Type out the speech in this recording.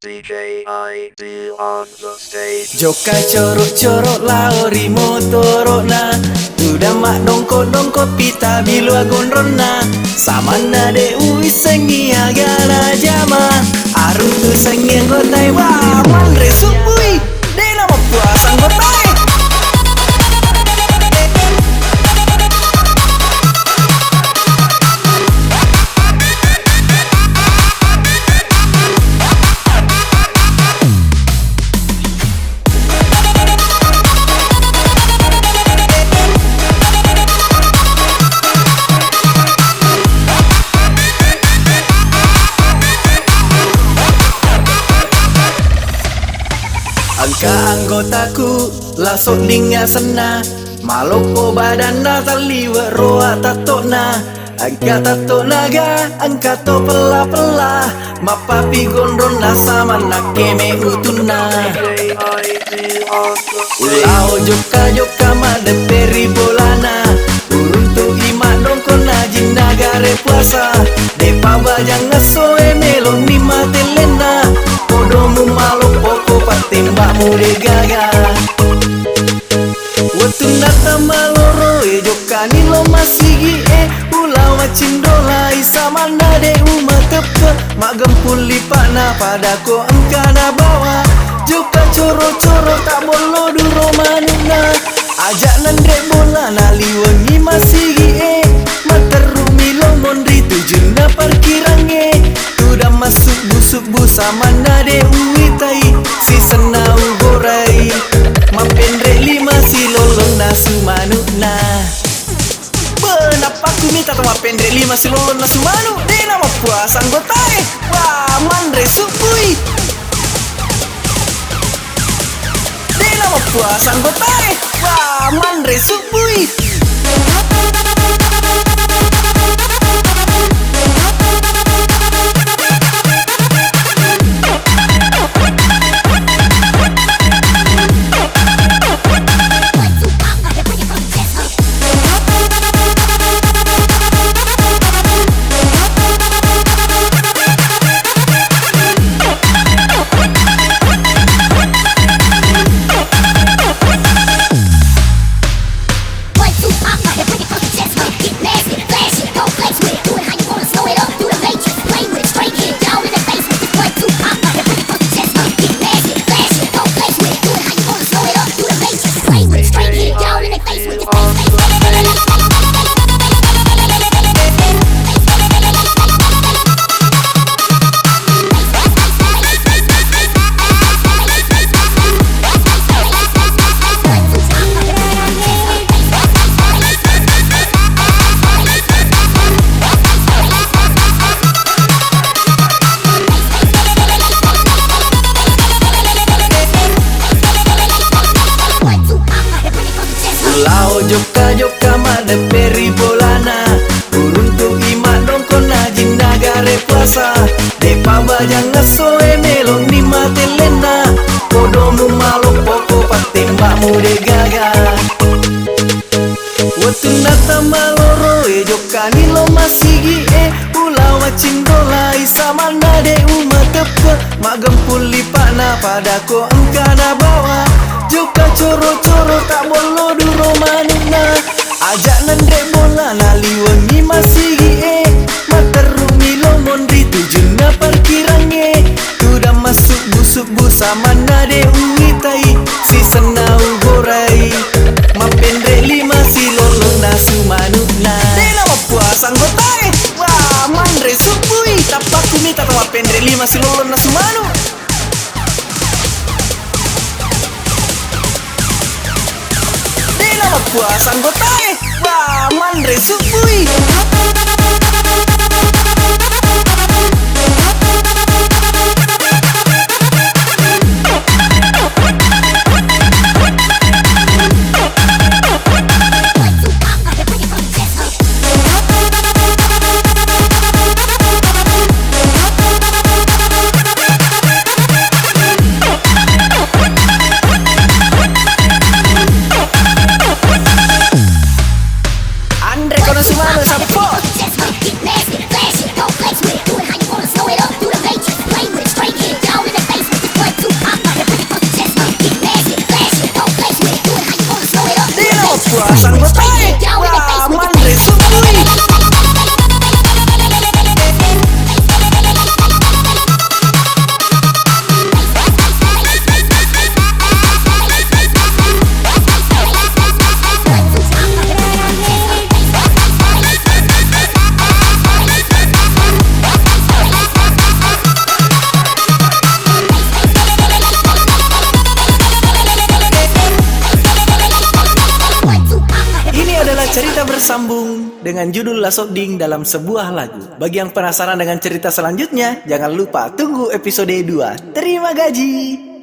DJ ID on the stage. Joka corok-corok laori motorona, udah mak dongkot-dongkot pita bilu agonrona. Samana de ui sengi agana jama, arung tu sengi anggotai wah mandre supui, de nama puasa anggotai. Angka anggotaku lasok ninga sena, maloko badana taliwa roa tatona. Angka tato naga, angka to pela-pela, mapapi gondrona sama nakeme utuna. DJ ID on the stage. Ulao joka-joka made peri bolana, uruntu ima dongkona jinagare puasa. Depa bajang ngasoe melon ni matelena, podomu malo poko patembak mude gaga. Watu nata maloro e joka ni lo masigi ulau cindola isa mana de uma tepe mak gempul lipana padako engkana bawa. Joka coro-coro tak bolo duro manuna, ajak nandrek bola nali wengi masigi materu milo mondri tujuna parkirange. Tudah masuk busuk sama nade uitai si senau gorai, mapendre lima si lolong nasu manuna. Benapa aku minta toma pendre lima si lolong nasu manu, de nama puasa anggotai wah mandre supui, de nama puasa anggotai wah mandre supui. Lao joka-joka made peri bolana, uruntu ima dongkona jinagare puasa. Depa bajang ngasoe melon ni matelena, podomu malo poko patembak mude gaga. Watu nata maloro e joka ni lo masigi ulau cindola isa mana de uma tepe mak gempul lipana padako engkana bawa. Joka coro-coro tak bolo duro manuna, ajak nandrek bola nali wengi masigi materu milo mondri tujuna parkirange. Tudah masuk busuk sama nade uitai si senau gorai, mapendre lima si lolong nasu manuna. De nama puasa anggotai wah mandre supui, tapaku minta toma pendre lima si lolong nasu manu. Nama puasa anggotai wah mandre supui. Andre kono sumano sapo pasang gue tarik. Wah, Mandre Sumui. Cerita bersambung dengan judul Lasoding dalam sebuah lagu. Bagi yang penasaran dengan cerita selanjutnya, jangan lupa tunggu episode 2. Terima gaji.